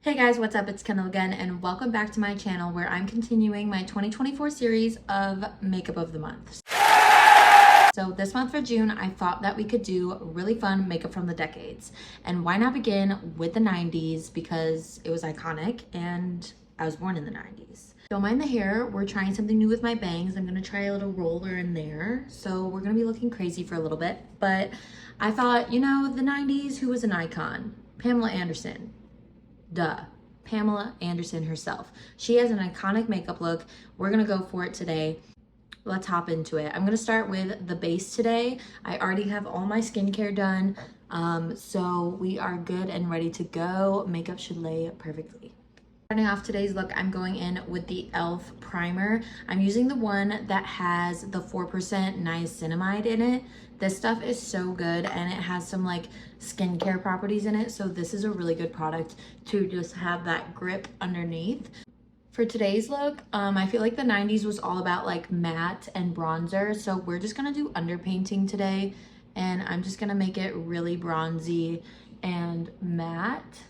Hey guys, what's up? It's Kendall again, and welcome back to my channel where I'm continuing my 2024 series of Makeup of the Month. So this month for June, I thought that we could do really fun makeup from the decades. And why not begin with the 90s because it was iconic and I was born in the 90s. Don't mind the hair. We're trying something new with my bangs. I'm gonna try a little roller in there. So we're gonna be looking crazy for a little bit. But I thought, you know, the 90s, who was an icon? Pamela Anderson. Duh. Pamela Anderson herself. She has an iconic makeup look. We're gonna go for it today. Let's hop into it. I'm gonna start with the base today. I already have all my skincare done, so we are good and ready to go. Makeup should lay perfectly. Starting off today's look, I'm going in with the e.l.f. primer. I'm using the one that has the 4% niacinamide in it. This stuff is so good and it has some like skincare properties in it. So this is a really good product to just have that grip underneath. For today's look, I feel like the 90s was all about like matte and bronzer. So we're just gonna do underpainting today and I'm just gonna make it really bronzy and matte.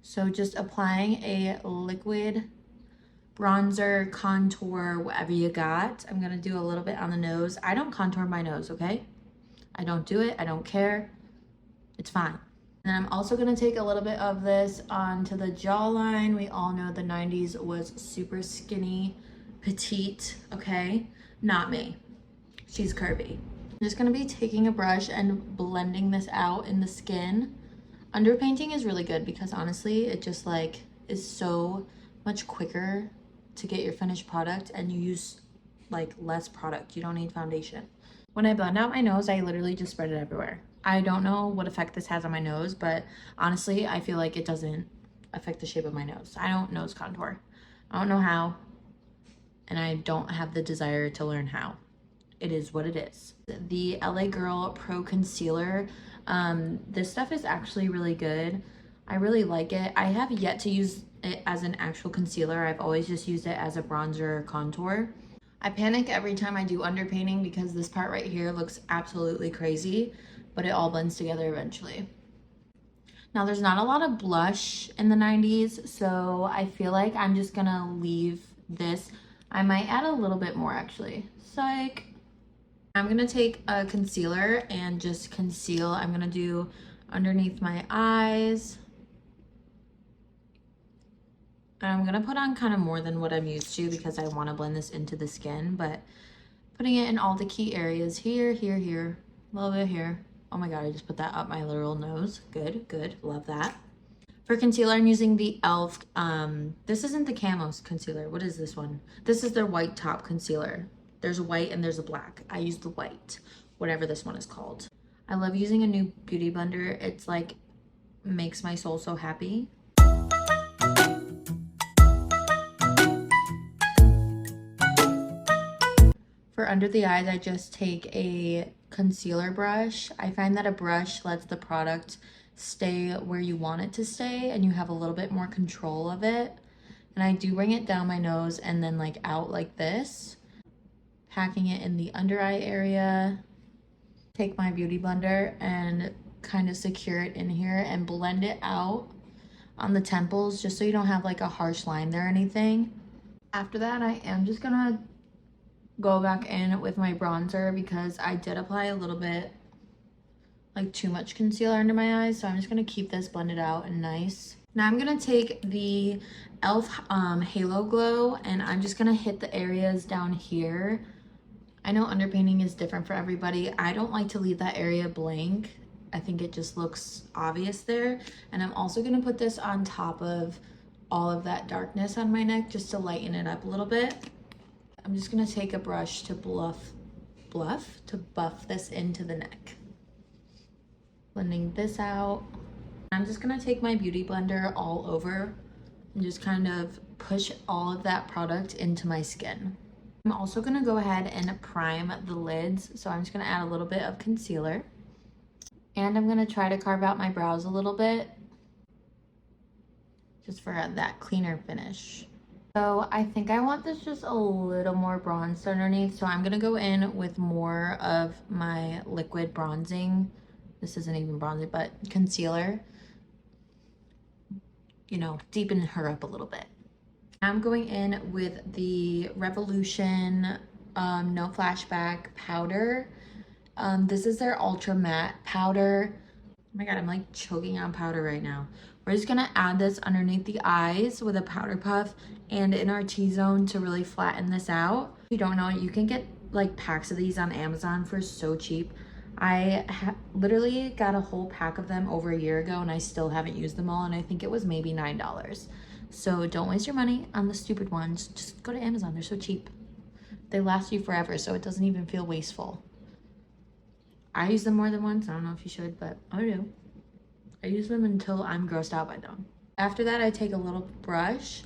So just applying a liquid bronzer, contour, whatever you got. I'm gonna do a little bit on the nose. I don't contour my nose, okay? I don't do it, I don't care. It's fine. And I'm also gonna take a little bit of this onto the jawline. We all know the 90s was super skinny, petite, okay? Not me. She's curvy. I'm just gonna be taking a brush and blending this out in the skin. Underpainting is really good because honestly, it just like is so much quicker to get your finished product and you use like less product. You don't need foundation. When I blend out my nose, I literally just spread it everywhere. I don't know what effect this has on my nose, but honestly, I feel like it doesn't affect the shape of my nose. I don't nose contour. I don't know how, and I don't have the desire to learn how. It is what it is. The LA Girl Pro Concealer. This stuff is actually really good. I really like it. I have yet to use it as an actual concealer. I've always just used it as a bronzer or contour. I panic every time I do underpainting because this part right here looks absolutely crazy, but it all blends together eventually. Now there's not a lot of blush in the 90s, so I feel like I'm just gonna leave this. I might add a little bit more actually. Psych. I'm gonna take a concealer and just conceal. I'm gonna do underneath my eyes. And I'm gonna put on kind of more than what I'm used to because I wanna blend this into the skin, but putting it in all the key areas here, here, here, a little bit here. Oh my God, I just put that up my literal nose. Good, good, love that. For concealer, I'm using the e.l.f. This isn't the Camos concealer. What is this one? This is their white top concealer. There's a white and there's a black. I use the white, whatever this one is called. I love using a new beauty blender. It's like, makes my soul so happy. For under the eyes, I just take a concealer brush. I find that a brush lets the product stay where you want it to stay and you have a little bit more control of it. And I do bring it down my nose and then like out like this. Packing it in the under eye area. Take my beauty blender and kind of secure it in here and blend it out on the temples just so you don't have like a harsh line there or anything. After that, I am just gonna go back in with my bronzer because I did apply a little bit like too much concealer under my eyes, so I'm just gonna keep this blended out and nice. Now I'm gonna take the e.l.f. Halo Glow and I'm just gonna hit the areas down here. I know underpainting is different for everybody. I don't like to leave that area blank. I think it just looks obvious there. And I'm also gonna put this on top of all of that darkness on my neck just to lighten it up a little bit. I'm just gonna take a brush to buff this into the neck. Blending this out. I'm just gonna take my beauty blender all over and just kind of push all of that product into my skin. I'm also gonna go ahead and prime the lids. So I'm just gonna add a little bit of concealer. And I'm gonna try to carve out my brows a little bit just for that cleaner finish. So I think I want this just a little more bronzed underneath. So I'm gonna go in with more of my liquid bronzing. This isn't even bronzing, but concealer. you know, deepen her up a little bit. I'm going in with the Revolution No Flashback powder. This is their ultra matte powder. Oh my god, I'm like choking on powder right now. We're just gonna add this underneath the eyes with a powder puff and in our T-zone to really flatten this out. If you don't know, you can get like packs of these on Amazon for so cheap. I literally got a whole pack of them over a year ago and I still haven't used them all, and I think it was maybe $9. So don't waste your money on the stupid ones. Just go to Amazon, they're so cheap. They last you forever, so it doesn't even feel wasteful. I use them more than once. I don't know if you should, but I do. I use them until I'm grossed out by them. After that, I take a little brush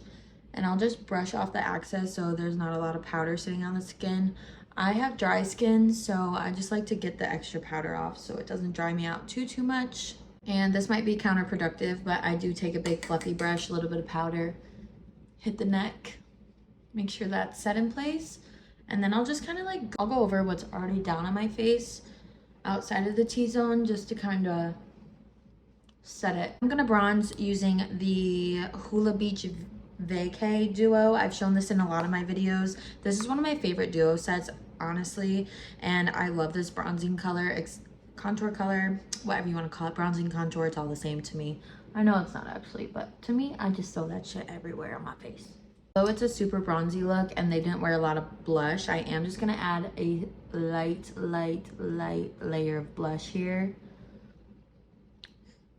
and I'll just brush off the excess so there's not a lot of powder sitting on the skin. I have dry skin, so I just like to get the extra powder off so it doesn't dry me out too much. And this might be counterproductive, but I do take a big fluffy brush, a little bit of powder, hit the neck, make sure that's set in place. And then I'll just kind of like, I'll go over what's already down on my face outside of the T-zone just to kind of set it. I'm gonna bronze using the Hula Beach Vacay duo. I've shown this in a lot of my videos. This is one of my favorite duo sets, honestly, and I love this bronzing color, contour color, whatever you want to call it. Bronzing, contour, it's all the same to me. I know it's not actually, but to me, I just throw that shit everywhere on my face. Though it's a super bronzy look and they didn't wear a lot of blush, I am just gonna add a light layer of blush here,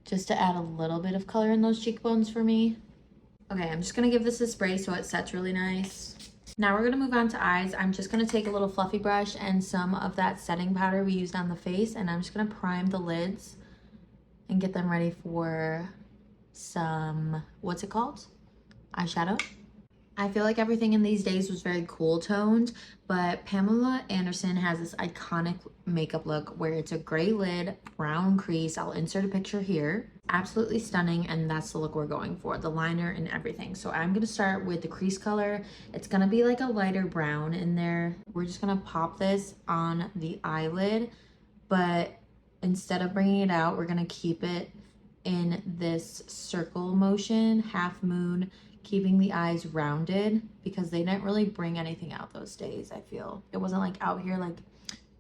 just to add a little bit of color in those cheekbones for me. Okay, I'm just gonna give this a spray so it sets really nice. Now we're gonna move on to eyes. I'm just gonna take a little fluffy brush and some of that setting powder we used on the face, and I'm just gonna prime the lids and get them ready for some, what's it called? Eyeshadow. I feel like everything in these days was very cool toned, but Pamela Anderson has this iconic makeup look where it's a gray lid, brown crease. I'll insert a picture here. Absolutely stunning, and that's the look we're going for, the liner and everything. So I'm gonna start with the crease color. It's gonna be like a lighter brown in there. We're just gonna pop this on the eyelid, but instead of bringing it out, we're gonna keep it in this circle motion, half moon, keeping the eyes rounded because they didn't really bring anything out those days. I feel it wasn't like out here like,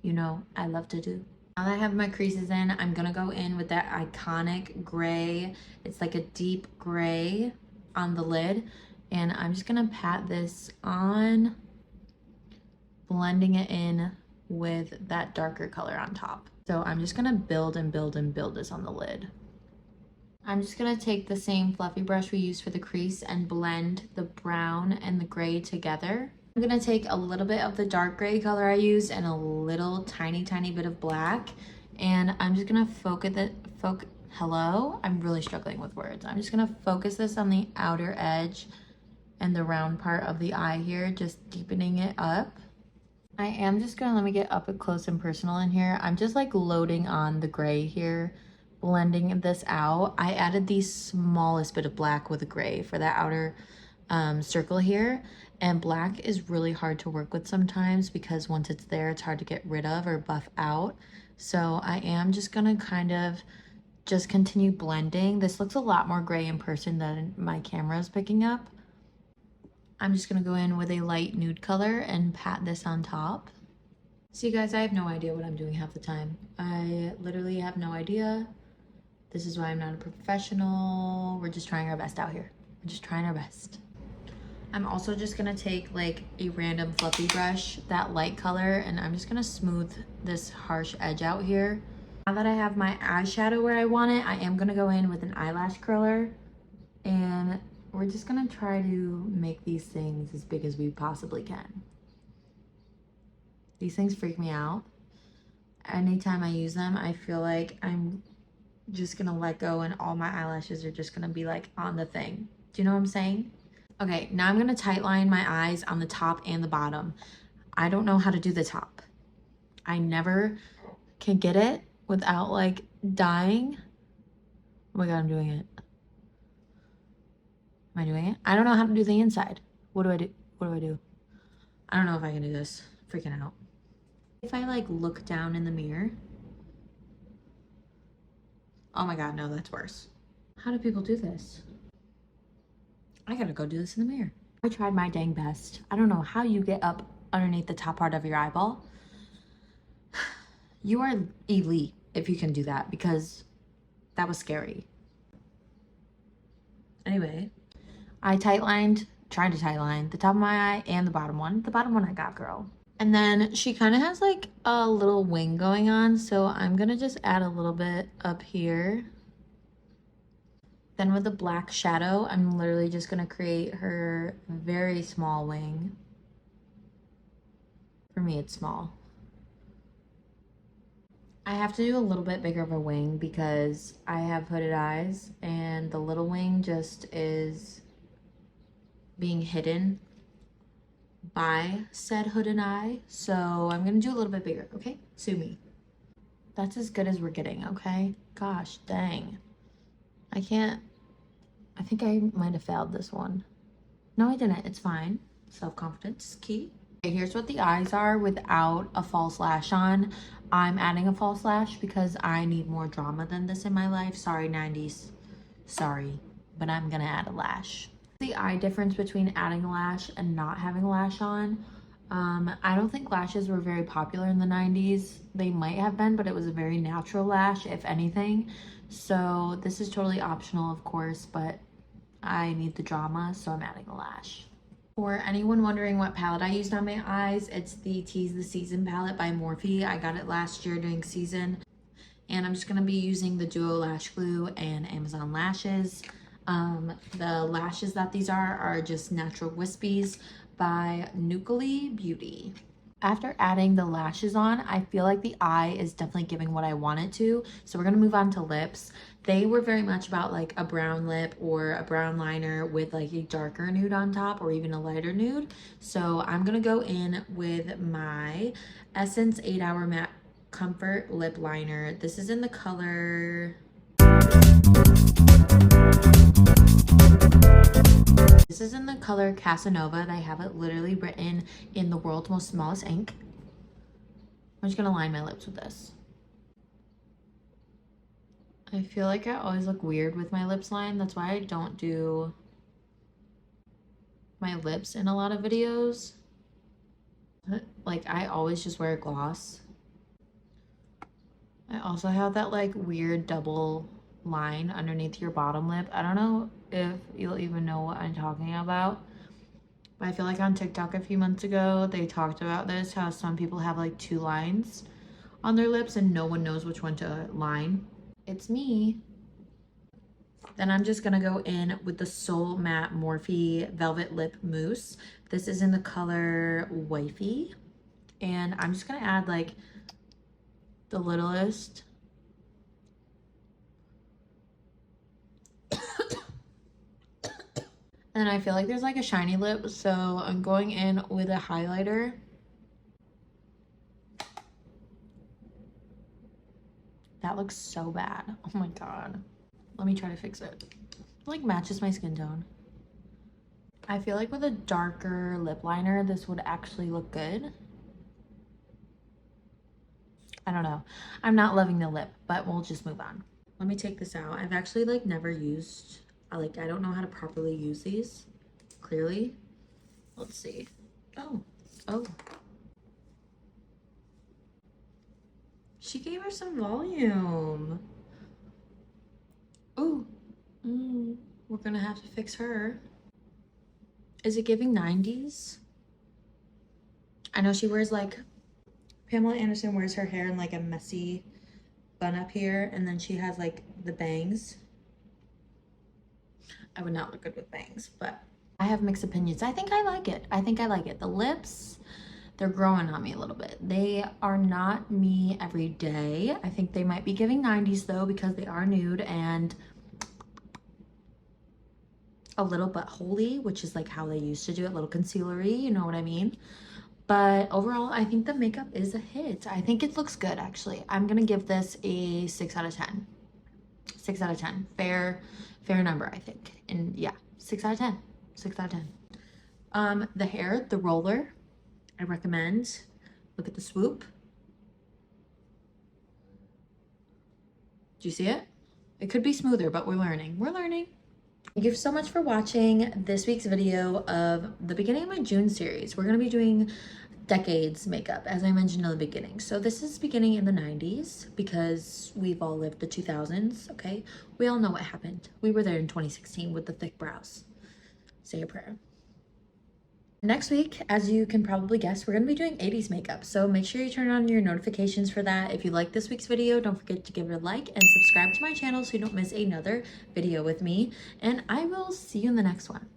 you know, I love to do. Now that I have my creases in, I'm gonna go in with that iconic gray. It's like a deep gray on the lid, and I'm just gonna pat this on, blending it in with that darker color on top. So I'm just gonna build and build and build this on the lid. I'm just gonna take the same fluffy brush we used for the crease and blend the brown and the gray together. I'm gonna take a little bit of the dark gray color I used and a little tiny bit of black, and I'm just gonna hello? I'm really struggling with words. I'm just gonna focus this on the outer edge and the round part of the eye here, just deepening it up. I am just gonna, let me get up close and personal in here. I'm just like loading on the gray here, blending this out. I added the smallest bit of black with the gray for that outer circle here, and black is really hard to work with sometimes because once it's there, it's hard to get rid of or buff out. So I am just gonna kind of just continue blending. This looks a lot more gray in person than my camera is picking up. I'm just gonna go in with a light nude color and pat this on top. See guys, I have no idea what I'm doing half the time. I literally have no idea. This is why I'm not a professional. We're just trying our best out here. We're just trying our best. I'm also just gonna take like a random fluffy brush, that light color, and I'm just gonna smooth this harsh edge out here. Now that I have my eyeshadow where I want it, I am gonna go in with an eyelash curler, and we're just gonna try to make these things as big as we possibly can. These things freak me out. Anytime I use them, I feel like I'm just gonna let go and all my eyelashes are just gonna be like on the thing. Do you know what I'm saying? Okay, now I'm gonna tight line my eyes on the top and the bottom. I don't know how to do the top. I never can get it without like dying. Oh my god, I'm doing it. Am I doing it? I don't know how to do the inside. What do I do? What do I do? I don't know if I can do this. I'm freaking out. If I like look down in the mirror. Oh my god, no, that's worse. How do people do this? I gotta go do this in the mirror. I tried my dang best. I don't know how you get up underneath the top part of your eyeball. You are elite if you can do that, because that was scary. Anyway, I tried to tight line the top of my eye and the bottom one. The bottom one I got, girl. And then she kind of has like a little wing going on, so I'm gonna just add a little bit up here. Then with the black shadow, I'm literally just gonna create her very small wing. For me, it's small. I have to do a little bit bigger of a wing because I have hooded eyes and the little wing just is being hidden by said hooded eye. So I'm gonna do a little bit bigger, okay? Sue me. That's as good as we're getting, okay? Gosh, dang. I think I might have failed this one. No, I didn't. It's fine. Self-confidence is key. Okay, here's what the eyes are without a false lash on. I'm adding a false lash because I need more drama than this in my life. Sorry, 90s. Sorry, but I'm gonna add a lash. The eye difference between adding a lash and not having a lash on. I don't think lashes were very popular in the 90s. They might have been, but it was a very natural lash, if anything. So this is totally optional, of course, but I need the drama, so I'm adding a lash. For anyone wondering what palette I used on my eyes, it's the Tease the Season palette by Morphe. I got it last year during season. And I'm just going to be using the Duo Lash Glue and Amazon Lashes. The lashes that these are just Natural Wispies by Nuclear Beauty. After adding the lashes on, I feel like the eye is definitely giving what I want it to. So we're going to move on to lips. They were very much about like a brown lip or a brown liner with like a darker nude on top or even a lighter nude. So I'm going to go in with my Essence 8 Hour Matte Comfort Lip Liner. This is in the color... This is in the color Casanova. They have it literally written in the world's most smallest ink. I'm just gonna line my lips with this. I feel like I always look weird with my lips lined. That's why I don't do my lips in a lot of videos. Like, I always just wear gloss. I also have that like weird double line underneath your bottom lip. I don't know if you'll even know what I'm talking about, but I feel like on TikTok a few months ago they talked about this, how some people have like two lines on their lips and no one knows which one to line. It's me. Then I'm just gonna go in with the Soul Matte Morphe Velvet Lip Mousse. This is in the color Wifey, and I'm just gonna add like the littlest. And I feel like there's like a shiny lip, so I'm going in with a highlighter. That looks so bad. Oh my god. Let me try to fix it. It like matches my skin tone. I feel like with a darker lip liner, this would actually look good. I don't know. I'm not loving the lip, but we'll just move on. Let me take this out. I've actually like never used... I don't know how to properly use these, clearly. Let's see. Oh. She gave her some volume. Oh. We're gonna have to fix her. Is it giving 90s? I know she wears like... Pamela Anderson wears her hair in like a messy bun up here, and then she has like the bangs. I would not look good with bangs, but I have mixed opinions. I think I like it. The lips, they're growing on me a little bit. They are not me every day. I think they might be giving 90s though, because they are nude and a little but holy, which is like how they used to do it, little concealery, you know what I mean? But overall, I think the makeup is a hit. I think it looks good, actually. I'm gonna give this a 6 out of 10. 6 out of 10. Fair number, I think. And yeah, 6 out of 10. 6 out of 10. The hair, the roller, I recommend. Look at the swoop. Do you see it? It could be smoother, but we're learning. We're learning. Thank you so much for watching this week's video of the beginning of my June series. We're going to be doing decades makeup, as I mentioned in the beginning. So this is beginning in the 90s because we've all lived the 2000s, okay? We all know what happened. We were there in 2016 with the thick brows. Say a prayer. Next week, as you can probably guess, we're going to be doing 80s makeup. So make sure you turn on your notifications for that. If you like this week's video, don't forget to give it a like and subscribe to my channel so you don't miss another video with me. And I will see you in the next one.